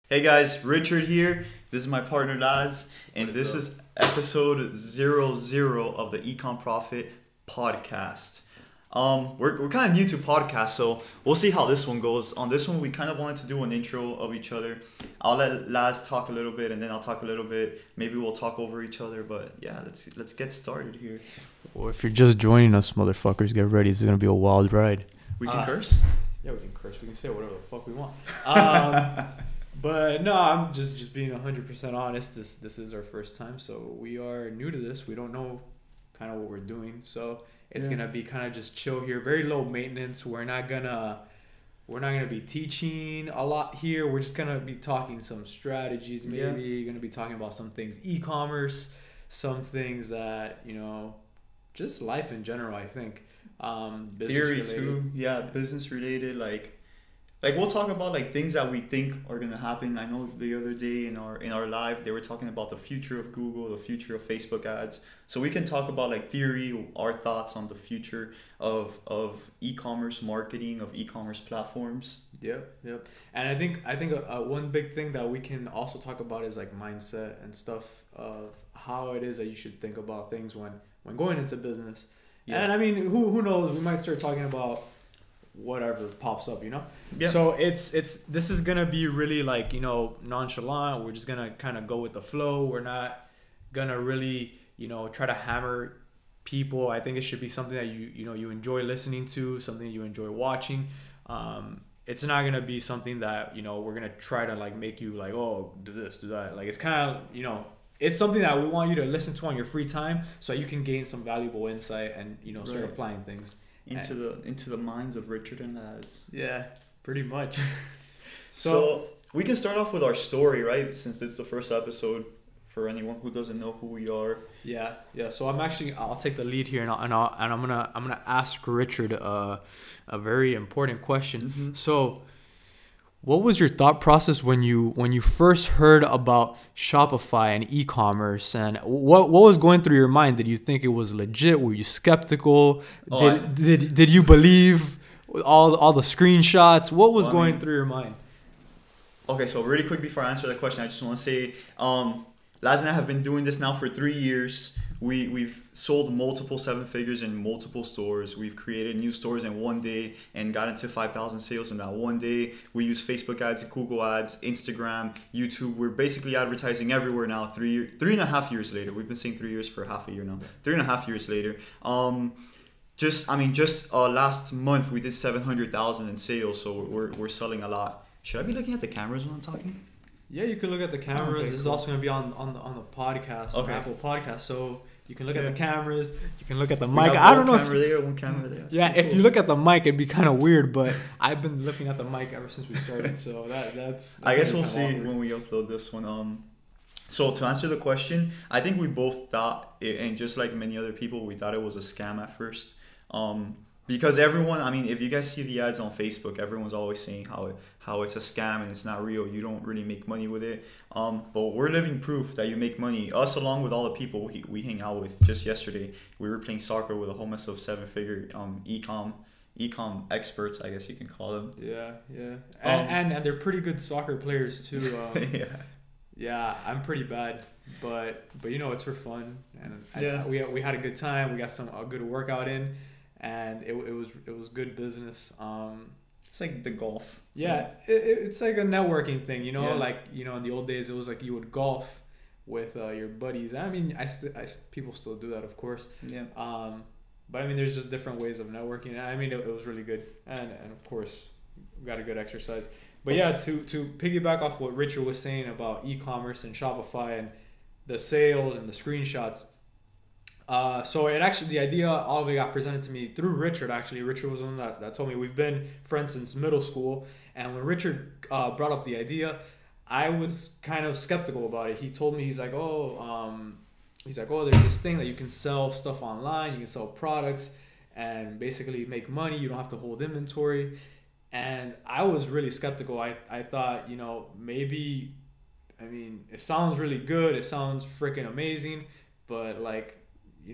Hey guys, Richard here. This is my partner Laz, and this is episode 00 of the Ecom Profit podcast. We're kind of new to podcasts, so we'll see how this one goes. On this one, we kind of wanted to do an intro of each other. I'll let Laz talk a little bit, and then I'll talk a little bit. Maybe we'll talk over each other, but yeah, let's get started here. Well, if you're just joining us, motherfuckers, get ready. It's gonna be a wild ride. We can curse? Yeah, we can curse. We can say whatever the fuck we want. But no, I'm just being 100% honest. This is our first time, so we are new to this. We don't know kind of what we're doing, so it's gonna be kind of just chill here, very low maintenance. We're not gonna be teaching a lot here. We're just gonna be talking some strategies. Maybe gonna be talking about some things e-commerce, some things that just life in general. I think Theory related. Too, yeah, business related, like we'll talk about like things that we think are gonna happen. I know the other day in our live they were talking about the future of Google, the future of Facebook ads. So we can talk about like theory, our thoughts on the future of e-commerce marketing, of e-commerce platforms. Yep. And I think one big thing that we can also talk about is like mindset and stuff of how it is that you should think about things when going into business. Yeah. And I mean, who knows? We might start talking about whatever pops up, Yeah. So this is gonna be really like nonchalant. We're just gonna kind of go with the flow. We're not gonna really try to hammer people. I think it should be something that you enjoy listening to, something you enjoy watching. It's not gonna be something that we're gonna try to like make you like, oh, do this, do that. Like it's kind of it's something that we want you to listen to on your free time so you can gain some valuable insight and start applying things into the minds of Richard and Laz. Yeah, pretty much. So we can start off with our story, right? Since it's the first episode, for anyone who doesn't know who we are. Yeah. So I'll take the lead here, and I'm gonna ask Richard a very important question. Mm-hmm. So, what was your thought process when you first heard about Shopify and e-commerce, and what was going through your mind? Did you think it was legit? Were you skeptical? Did you believe all the screenshots? What was going through your mind? Okay, so really quick before I answer that question, I just want to say, Laz and I have been doing this now for 3 years. We've sold multiple 7 figures in multiple stores. We've created new stores in one day and got into 5,000 sales in that one day. We use Facebook ads, Google ads, Instagram, YouTube. We're basically advertising everywhere now. 3.5 years later. We've been saying 3 years for half a year now. 3.5 years later. Just last month we did 700,000 in sales. So we're selling a lot. Should I be looking at the cameras when I'm talking? Yeah, you can look at the cameras. Okay, this is also going to be on the podcast, on Apple Podcast. So you can look at the cameras. You can look at the mic. I don't know. One camera there. Yeah, if you look at the mic, it'd be kind of weird. But I've been looking at the mic ever since we started. So that's I guess we'll see awkward when we upload this one. So to answer the question, I think we both thought, and just like many other people, we thought it was a scam at first. Because everyone, I mean, if you guys see the ads on Facebook, everyone's always saying how it's a scam and it's not real. You don't really make money with it. But we're living proof that you make money. Us, along with all the people we hang out with. Just yesterday, we were playing soccer with a whole mess of 7-figure ecom experts, I guess you can call them. Yeah. And they're pretty good soccer players too. Yeah, I'm pretty bad, but it's for fun, and we had a good time. We got a good workout in. And it was good business. It's like the golf. It's like a networking thing, Like in the old days it was like you would golf with your buddies. I mean, people still do that, of course. Yeah. But I mean, there's just different ways of networking. I mean, it was really good, and of course, we got a good exercise. But yeah, to piggyback off what Richard was saying about e-commerce and Shopify and the sales and the screenshots. So the idea, all of it got presented to me through Richard. Actually, Richard was the one that told me. We've been friends since middle school, and when Richard brought up the idea, I was kind of skeptical about it. He told me, he's like, there's this thing that you can sell stuff online, you can sell products, and basically make money. You don't have to hold inventory, and I was really skeptical. I thought, maybe, I mean, it sounds really good. It sounds freaking amazing, but like,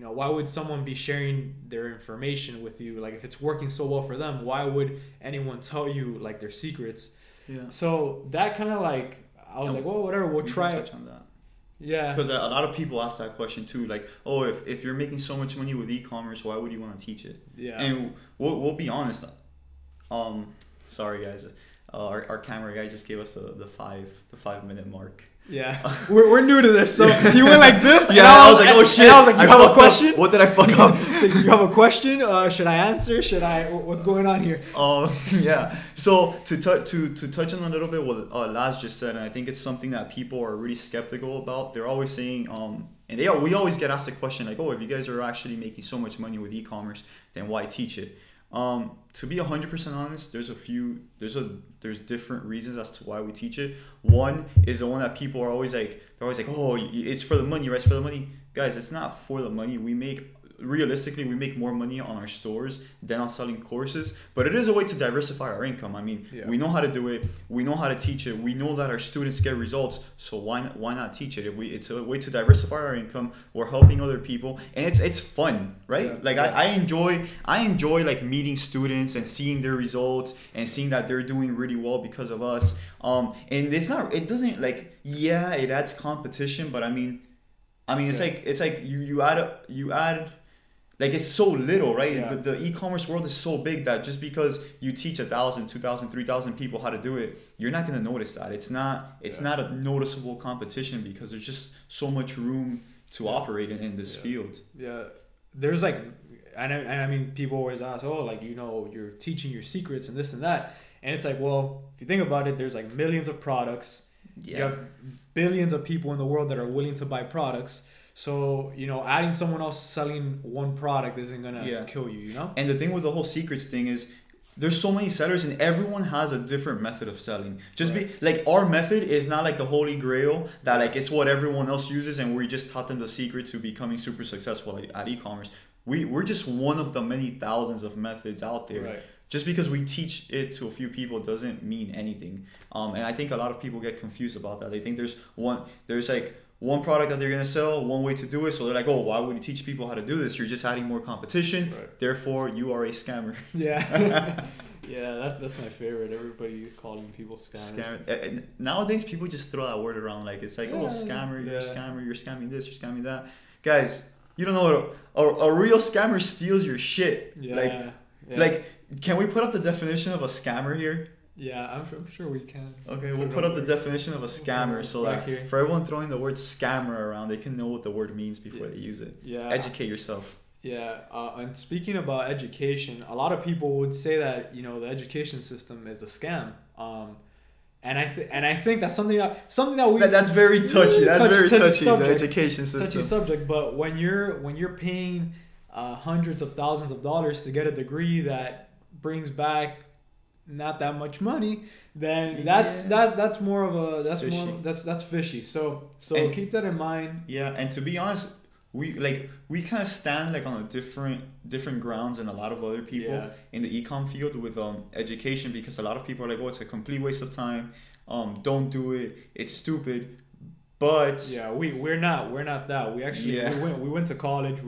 why would someone be sharing their information with you? Like, if it's working so well for them, why would anyone tell you like their secrets? Yeah. So that kind of like, I was like, well, whatever, we'll try it. Touch on that. Yeah. Because a lot of people ask that question too, like, oh, if you're making so much money with e-commerce, why would you want to teach it? Yeah. And we'll be honest. Sorry guys, our camera guy just gave us the 5-minute mark. Yeah, we're new to this, so you went like this. Yeah, I was like, oh shit. I was like, you have a question? What did I fuck up? So you have a question? Should I answer? What's going on here? Yeah. So to touch on a little bit what Laz just said, and I think it's something that people are really skeptical about. They're always saying, and we always get asked the question like, oh, if you guys are actually making so much money with e-commerce, then why teach it? To be 100% honest, there's different reasons as to why we teach it. One is the one that people are always like, oh, it's for the money, right? It's for the money. Guys, it's not for the money. Realistically, we make more money on our stores than on selling courses, but it is a way to diversify our income. I mean, we know how to do it. We know how to teach it. We know that our students get results. So why not teach it? It's a way to diversify our income. We're helping other people, and it's fun, right? I enjoy like meeting students and seeing their results and seeing that they're doing really well because of us. And it adds competition, but I mean, it's like you add. Like it's so little, right? Yeah. The e-commerce world is so big that just because you teach 1,000, 2,000, 3,000 people how to do it, you're not going to notice that. It's not a noticeable competition because there's just so much room to operate in this field. Yeah, there's like, and I mean, people always ask, oh, like, you're teaching your secrets and this and that, and it's like, well, if you think about it, there's like millions of products. Yeah. You have billions of people in the world that are willing to buy products. So, adding someone else selling one product isn't going to kill you, And the thing with the whole secrets thing is there's so many sellers and everyone has a different method of selling. Our method is not like the holy grail that like it's what everyone else uses and we just taught them the secret to becoming super successful at e-commerce. We're just one of the many thousands of methods out there. Right. Just because we teach it to a few people doesn't mean anything. And I think a lot of people get confused about that. They think there's one product that they're going to sell, one way to do it. So they're like, oh, why would you teach people how to do this? You're just adding more competition. Right. Therefore, you are a scammer. Yeah. Yeah, that's my favorite. Everybody calling people scammers. Nowadays, people just throw that word around. Like, it's like, oh, scammer, you're a scammer, you're scamming this, you're scamming that. Guys, you don't know what a real scammer steals your shit. Yeah. Like, can we put up the definition of a scammer here? Yeah, I'm sure we can. Okay, we'll put up the definition of a scammer so that for everyone throwing the word scammer around, they can know what the word means before they use it. Yeah. Educate yourself. Yeah, and speaking about education, a lot of people would say that the education system is a scam. And I think that's something that we that's very touchy. That's very touchy. Subject, the education system. Touchy subject. But when you're paying hundreds of thousands of dollars to get a degree that brings back not that much money, then that's more of a that's fishy. So keep that in mind. Yeah, and to be honest, we kind of stand like on a different grounds than a lot of other people in the ecom field with education, because a lot of people are like, oh, it's a complete waste of time. Don't do it. It's stupid. But we're not that. We actually we went to college.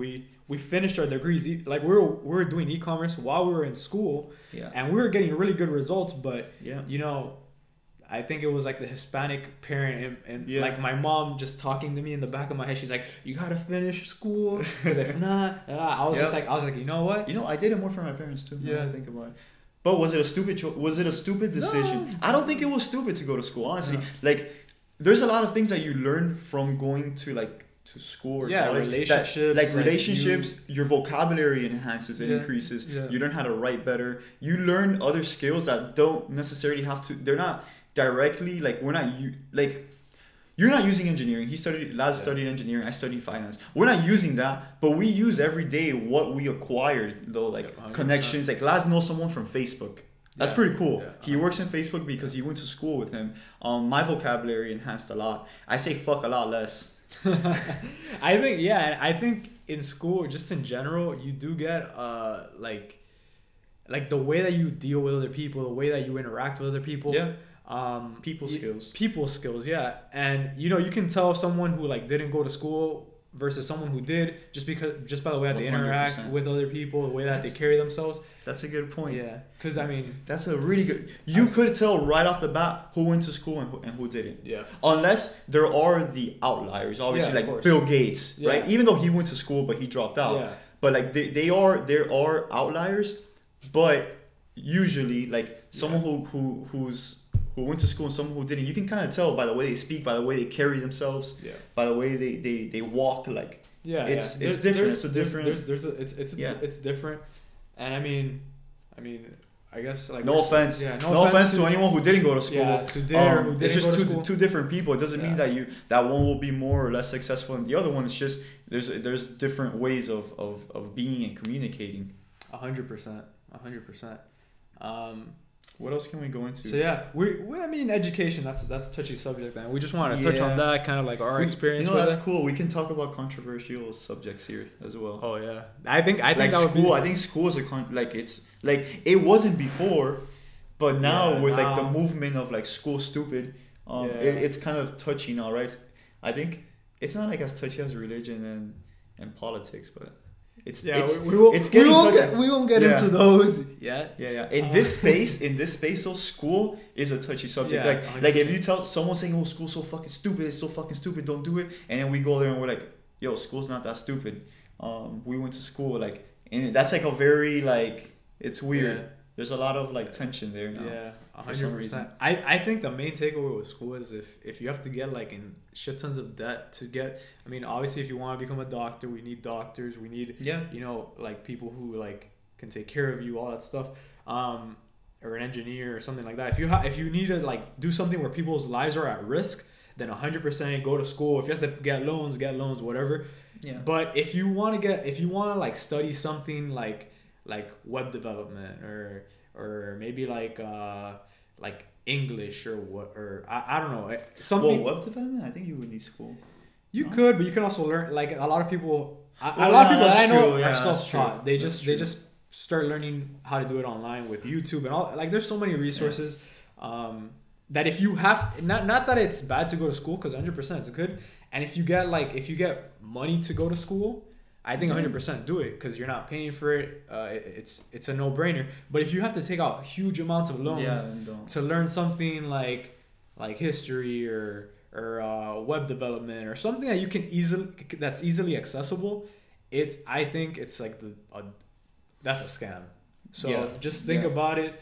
We finished our degrees. Like we were doing e-commerce while we were in school, and we were getting really good results. But I think it was like the Hispanic parent and like my mom just talking to me in the back of my head. She's like, "You gotta finish school, because if not," I was like, you know what? I did it more for my parents too. Yeah, I think about it. But was it a stupid decision? No. I don't think it was stupid to go to school. Honestly, like there's a lot of things that you learn from going to school or college. Relationships, your vocabulary enhances, it increases. Yeah. You learn how to write better. You learn other skills that don't necessarily have to. They're not directly you're not using engineering. Laz studied engineering. I studied finance. We're not using that, but we use every day what we acquired though, connections. Like Laz knows someone from Facebook. That's pretty cool. Yeah. He works in Facebook because he went to school with him. My vocabulary enhanced a lot. I say fuck a lot less. I think in school, just in general, you do get like the way that you deal with other people, the way that you interact with other people. Yeah. People skills, yeah. And you can tell someone who didn't go to school versus someone who did, just by the way that they interact 100%. with other people, the way that they carry themselves. That's a good point. Yeah, because I mean, that's a really good. You could tell right off the bat who went to school and who didn't. Yeah. Unless there are the outliers, obviously, Yeah, like Bill Gates, Yeah. right? Even though he went to school but he dropped out. Yeah. But like there are outliers, but usually like someone who went to school and someone who didn't, you can kind of tell by the way they speak, by the way they carry themselves, by the way they walk. Like it's different. It's a different. It's different, and I mean, I guess like no offense. Yeah, no offense to anyone who didn't go to school. Yeah, who didn't it's just go to school. two different people. It doesn't mean that one will be more or less successful than the other one. It's just there's different ways of being and communicating. 100%. What else can we go into? So yeah, we I mean education. That's a touchy subject, and we just wanted to touch on that, kind of like our experience. That's cool. We can talk about controversial subjects here as well. Oh yeah, I think like that school. I think school is it's like it wasn't before, but now with like the movement of like school stupid, it's kind of touchy now, right? I think it's not like as touchy as religion and politics, but. We won't get into those yet. In this space, so school is a touchy subject. Like if you tell someone saying, "Oh, school's so fucking stupid, it's so fucking stupid, don't do it," and then we go there and we're like, "Yo, school's not that stupid." We went to school, like, and that's like a very like it's weird. Yeah. There's a lot of like tension there now. Yeah, 100%. I think the main takeaway with school is if you have to get like in shit tons of debt to get. I mean, obviously, if you want to become a doctor, we need doctors. We need like people who like can take care of you, all that stuff. Or an engineer or something like that. If you need to like do something where people's lives are at risk, then 100% go to school. If you have to get loans, whatever. Yeah. But if you want to like study something like web development or maybe like English or I don't know something. Well, web development, I think you would need school. You could, but you can also learn. Like a lot of people that I know are self-taught. They just start learning how to do it online with YouTube and all. Like there's so many resources that if you have not that it's bad to go to school, because 100% it's good. And if you get money to go to school, I think 100% do it, because you're not paying for it. It's a no-brainer. But if you have to take out huge amounts of loans to learn something like history or web development or something that that's easily accessible, I think it's like that's a scam. So just think about it.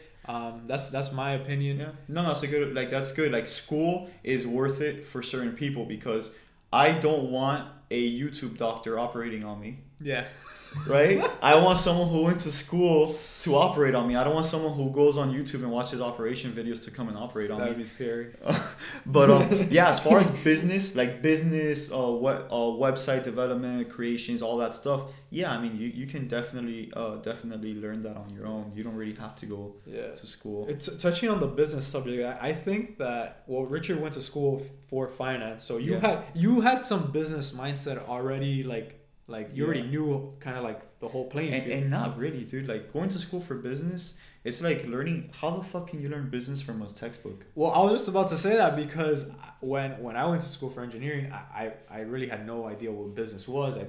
That's my opinion. Yeah. No, that's a good. Like that's good. Like school is worth it for certain people, because I don't want a YouTube doctor operating on me. Yeah. Right? I want someone who went to school to operate on me. I don't want someone who goes on YouTube and watches operation videos to come and operate on me. That'd be scary. But as far as business, website development, creations, all that stuff, I mean, you can definitely learn that on your own. You don't really have to go to school. It's touching on the business subject. I think that Richard went to school for finance, so you had some business mindset already, like you already knew kind of like the whole playing field. And not really, dude. Like going to school for business, it's like learning. How the fuck can you learn business from a textbook? Well, I was just about to say that, because when I went to school for engineering, I really had no idea what business was. I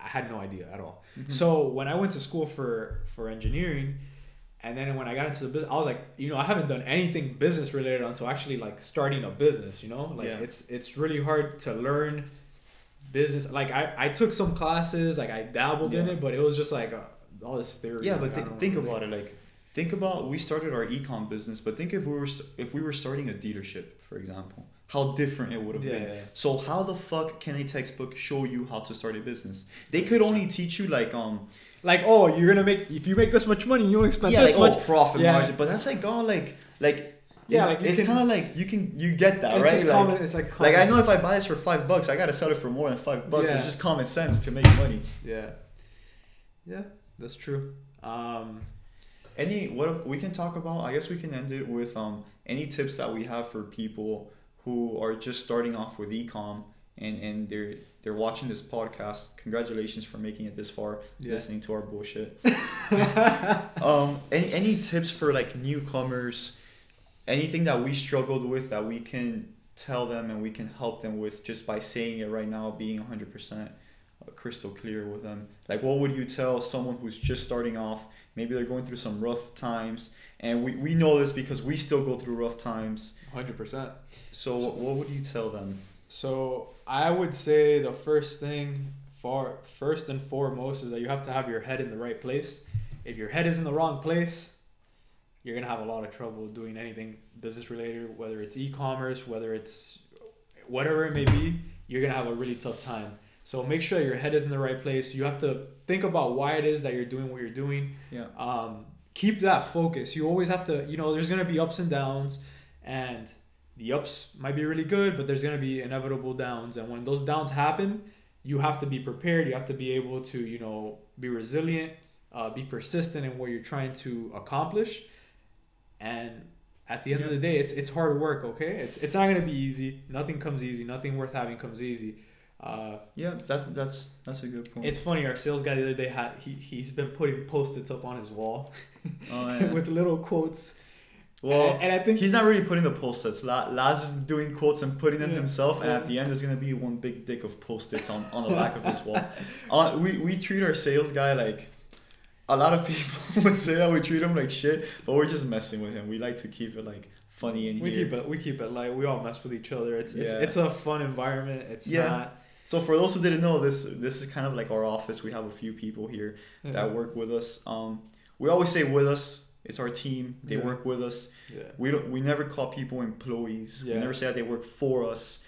had no idea at all. Mm-hmm. So when I went to school for engineering, and then when I got into the business, I was like, I haven't done anything business related until actually like starting a business. It's really hard to learn business. Like I took some classes, like I dabbled in it, but it was just like all this theory. Yeah, but think about it. Like think about, we started our ecom business, but think if we were starting a dealership, for example, how different it would have been. Yeah. So how the fuck can a textbook show you how to start a business? They could only teach you you're gonna if you make this much money, you only spend this much profit margin. But that's like it's kind of like you get that, right? It's like I know if I buy this for $5, I gotta sell it for more than $5. Yeah. It's just common sense to make money. Yeah, that's true. What we can talk about? I guess we can end it with any tips that we have for people who are just starting off with ecom and they're watching this podcast. Congratulations for making it this far, listening to our bullshit. Any tips for like newcomers? Anything that we struggled with that we can tell them and we can help them with just by saying it right now, being 100% crystal clear with them? Like, what would you tell someone who's just starting off? Maybe they're going through some rough times, and we know this because we still go through rough times. 100%. So what would you tell them? So I would say the first and foremost is that you have to have your head in the right place. If your head is in the wrong place, you're gonna have a lot of trouble doing anything business related, whether it's e-commerce, whether it's whatever it may be. You're gonna have a really tough time. So make sure your head is in the right place. You have to think about why it is that you're doing what you're doing. Yeah. Keep that focus. You always have to, there's gonna be ups and downs, and the ups might be really good, but there's gonna be inevitable downs. And when those downs happen, you have to be prepared. You have to be able to, be resilient, be persistent in what you're trying to accomplish. And at the end of the day, it's hard work. Okay, it's not gonna be easy. Nothing comes easy. Nothing worth having comes easy. Yeah, that's a good point. It's funny. Our sales guy the other day he's been putting Post-its up on his wall with little quotes. Well, and I think he's not really putting the Post-its. Laz is doing quotes and putting them himself, and at the end there's gonna be one big dick of Post-its on the back of his wall. We treat our sales guy like, a lot of people would say that we treat him like shit, but we're just messing with him. We like to keep it like funny in here. We keep it light. We all mess with each other. It's a fun environment. It's not. So for those who didn't know, this is kind of like our office. We have a few people here that work with us. We always say with us. It's our team. They work with us. Yeah. We never call people employees. Yeah. We never say that they work for us.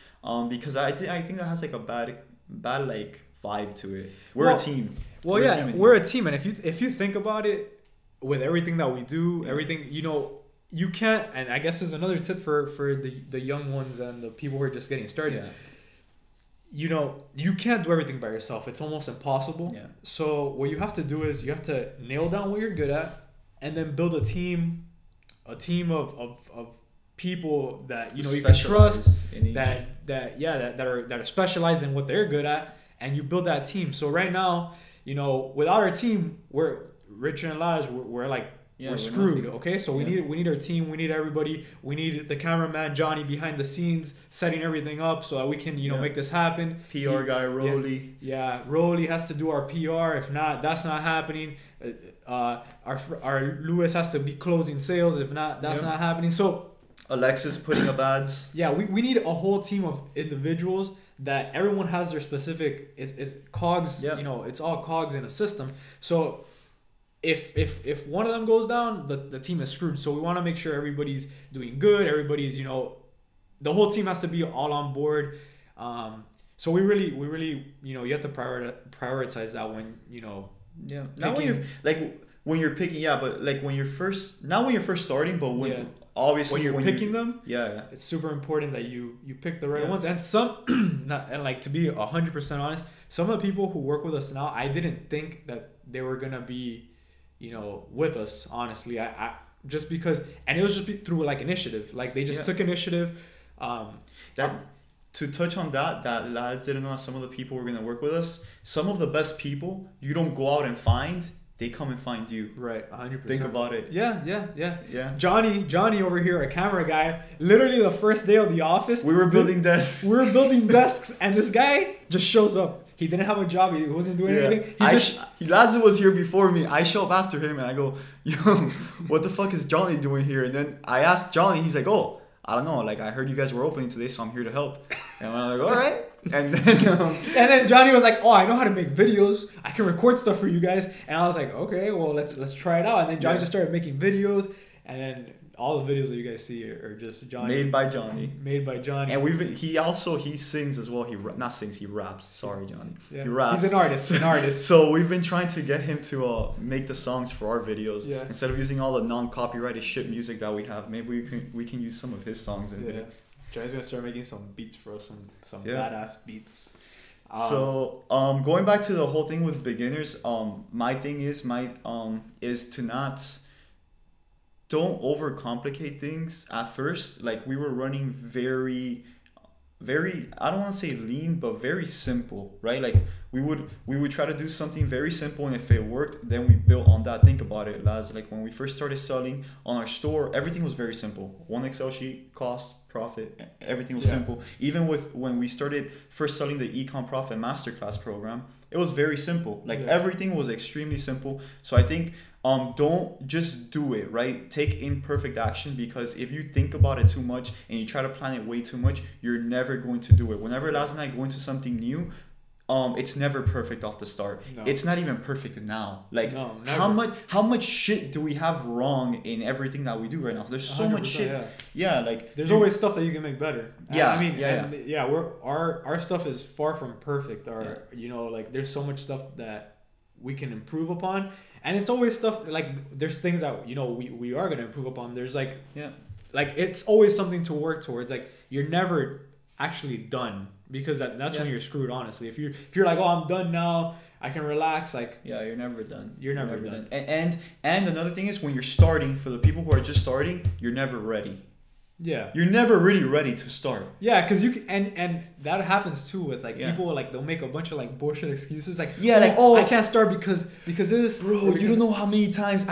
Because I think that has like a bad like vibe to it. We're a team. Well, we're a team, and if you think about it, with everything that we do, everything you can't. And I guess there's another tip for the young ones and the people who are just getting started. Yeah. You can't do everything by yourself. It's almost impossible. Yeah. So what you have to do is you have to nail down what you're good at, and then build a team of people that you can trust, that are specialized in what they're good at, and you build that team. So right now, without our team, we're Richard and Laz, we're screwed. Okay, so we need our team. We need everybody. We need the cameraman Johnny behind the scenes our everything up so that we can make this happen. PR guy Rolly. Yeah, Rolly has to do our PR. If not, that's not happening. Our Lewis has to be closing sales. If not, that's not happening. So Alexis putting up ads. Yeah, we need a whole team of individuals that everyone has their specific is cogs. Yep. It's all cogs in a system. So if one of them goes down, the team is screwed. So we want to make sure everybody's doing good. Everybody's the whole team has to be all on board. So we really you have to prioritize that when Yeah. Not when you're picking, but like when you're first, not when you're first starting, but when obviously when you're picking them, it's super important that you pick the right ones. And some, to be 100% honest, some of the people who work with us now, I didn't think that they were gonna be, with us. Honestly, I just because, and it was just through like initiative, like they just took initiative. To touch on that lads didn't know some of the people who are gonna work with us. Some of the best people you don't go out and find. They come and find you. Right, 100%. Think about it. Yeah. Johnny over here, a camera guy. Literally the first day of the office, we were building desks. And this guy just shows up. He didn't have a job. He wasn't doing anything. Laza was here before me. I show up after him and I go, yo, what the fuck is Johnny doing here? And then I asked Johnny. He's like, oh, I don't know. Like, I heard you guys were opening today, so I'm here to help. And I'm like, all right. And then Johnny was like, oh, I know how to make videos. I can record stuff for you guys. And I was like, okay, well, let's try it out. And then Johnny just started making videos. And then all the videos that you guys see are just Johnny. Made by Johnny. And he sings as well. He raps. Sorry, Johnny. Yeah. He raps. He's an artist. So we've been trying to get him to make the songs for our videos. Yeah. Instead of using all the non-copyrighted shit music that we have, maybe we can use some of his songs in there. Johnny's gonna start making some beats for us, some badass beats. So going back to the whole thing with beginners, my thing is to don't overcomplicate things at first. Like we were running very very, I don't want to say lean, but very simple, right? Like we would try to do something very simple, and if it worked, then we built on that. Think about it, lads. Like when we first started selling on our store, everything was very simple. One Excel sheet, cost, profit, everything was simple. Even with when we started first selling the Ecom Profit Masterclass program, it was very simple. Like everything was extremely simple. So I think don't just do it, right? Take imperfect action, because if you think about it too much and you try to plan it way too much, you're never going to do it. Whenever Laz and I go into something new, it's never perfect off the start. No. It's not even perfect now. Like how much shit do we have wrong in everything that we do right now? There's so much shit. Yeah, like there's always stuff that you can make better. Yeah, I mean, we're our stuff is far from perfect. You know, like there's so much stuff that we can improve upon, and it's always stuff like there's things that, you know, we are gonna improve upon. There's like it's always something to work towards. Like you're never actually done, because that's when you're screwed, honestly. If you're like, oh, I'm done now, I can relax, like you're never done. You're never done. And another thing is, when you're starting, for the people who are just starting, you're never ready. Yeah, you're never really ready to start. Yeah, because you can, and that happens too with like people, like they'll make a bunch of like bullshit excuses, like I can't start because this, bro. You don't know how many times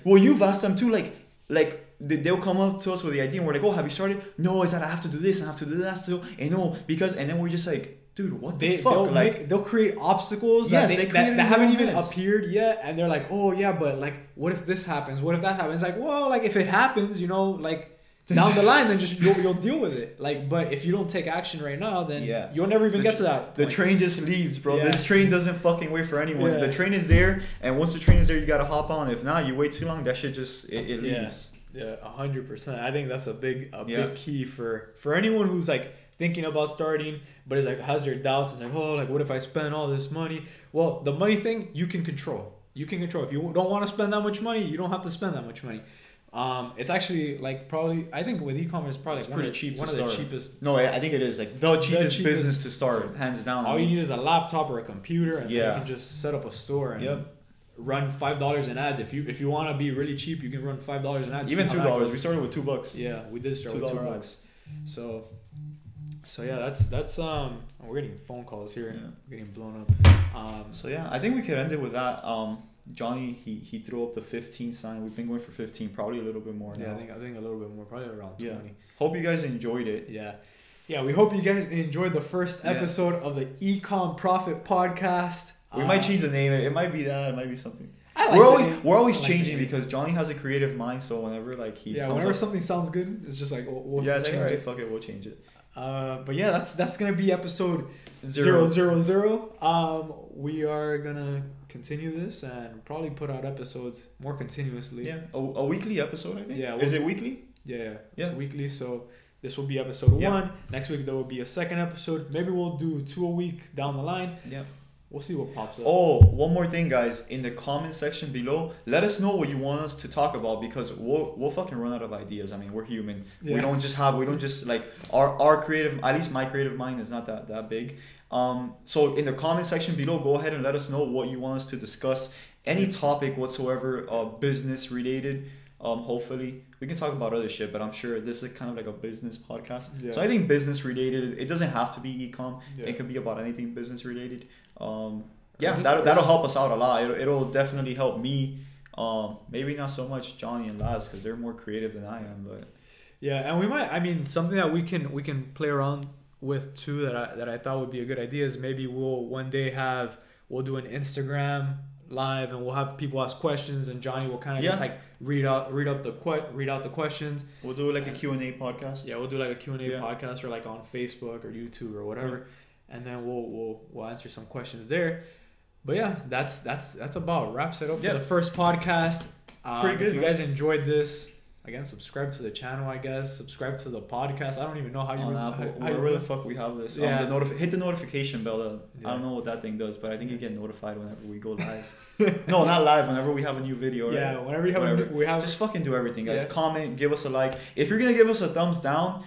you've asked them too, like they'll come up to us with the idea, and we're like, oh, have you started? No, it's that I have to do this and I have to do that still, and no, because, and then we're just like, dude, what the fuck? They'll create obstacles that haven't even appeared yet, and they're like, oh yeah, but like, what if this happens? What if that happens? Like, well, like if it happens, you know, like down the line, then just you'll deal with it. Like, but if you don't take action right now, then you'll never even get to that point. The train just leaves, bro. This train doesn't fucking wait for anyone. The train is there, and once the train is there, you gotta hop on. If not, you wait too long, that shit just it leaves. Yeah, 100%. I think that's a big key for anyone who's like thinking about starting, but is like has their doubts. It's like, oh, like what if I spend all this money? Well, the money thing you can control. You can control. If you don't want to spend that much money, you don't have to spend that much money. It's actually like probably, I think with e-commerce, probably like one of the cheapest. No, I think it is like the cheapest business to start, hands down. All you need is a laptop or a computer, and you can just set up a store and run $5 in ads. If you want to be really cheap, you can run $5 in ads. Even $2. We started with $2. Yeah, we did start with $2. So yeah, that's we're getting phone calls here. Yeah. We're getting blown up. So yeah, I think we could end it with that. Johnny, he threw up the 15 sign. We've been going for 15, probably a little bit more now. I think a little bit more, probably around 20. Hope you guys enjoyed it. Yeah, we hope you guys enjoyed the first episode of the Ecom Profit Podcast. We might change the name. It might be that. It might be something. We're always changing because Johnny has a creative mind. So whenever like whenever something sounds good, it's just like we'll it's like, all right, fuck it, we'll change it. But yeah, that's gonna be episode 000. We are gonna continue this and probably put out episodes more continuously. Yeah, a weekly episode, I think. Yeah, is it weekly? Yeah, it's weekly. So this will be episode 1. Next week there will be a second episode. Maybe we'll do 2 a week down the line. Yeah. We'll see what pops up. Oh, one more thing, guys. In the comment section below, let us know what you want us to talk about, because we'll fucking run out of ideas. I mean, we're human. Yeah. We don't just like our creative, at least my creative mind is not that big. So in the comment section below, go ahead and let us know what you want us to discuss. Any topic whatsoever, business related. Hopefully we can talk about other shit, but I'm sure this is kind of like a business podcast. Yeah. So I think business related, it doesn't have to be ecom. Yeah. It could be about anything business related. That'll help us out a lot. It'll definitely help me. Maybe not so much Johnny and Laz, because they're more creative than I am, but and we might, I mean, something that we can play around with too, that I thought would be a good idea is maybe we'll one day we'll do an Instagram live, and we'll have people ask questions, and Johnny will kind of just like read out the questions. We'll do like a Q&A podcast. Yeah, we'll do like a Q&A podcast, or like on Facebook or YouTube or whatever, and then we'll answer some questions there. But yeah, that's about wraps it up for the first podcast. Pretty good. If you guys enjoyed this, again, subscribe to the channel, I guess. Subscribe to the podcast. I don't even know how you... Where the fuck we have this. Yeah. Hit the notification bell. I don't know what that thing does, but I think you get notified whenever we go live. No, not live. Whenever we have a new video. Right? Yeah, whenever you have we have... Just fucking do everything, guys. Comment, give us a like. If you're going to give us a thumbs down,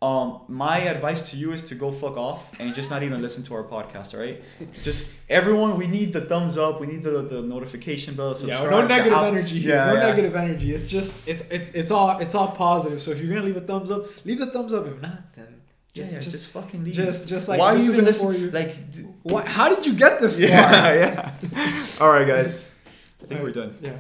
my advice to you is to go fuck off and just not even listen to our podcast, all right? Just everyone, we need the thumbs up, we need the notification bell, subscribe. No negative energy here. Negative energy. It's just it's all positive. So if you're gonna leave a thumbs up, leave the thumbs up. If not, then Just fucking leave. Just like why are this you even isn't for listening? you. Like, What? How did you get this far? yeah. All right, guys. I think we're done. Yeah.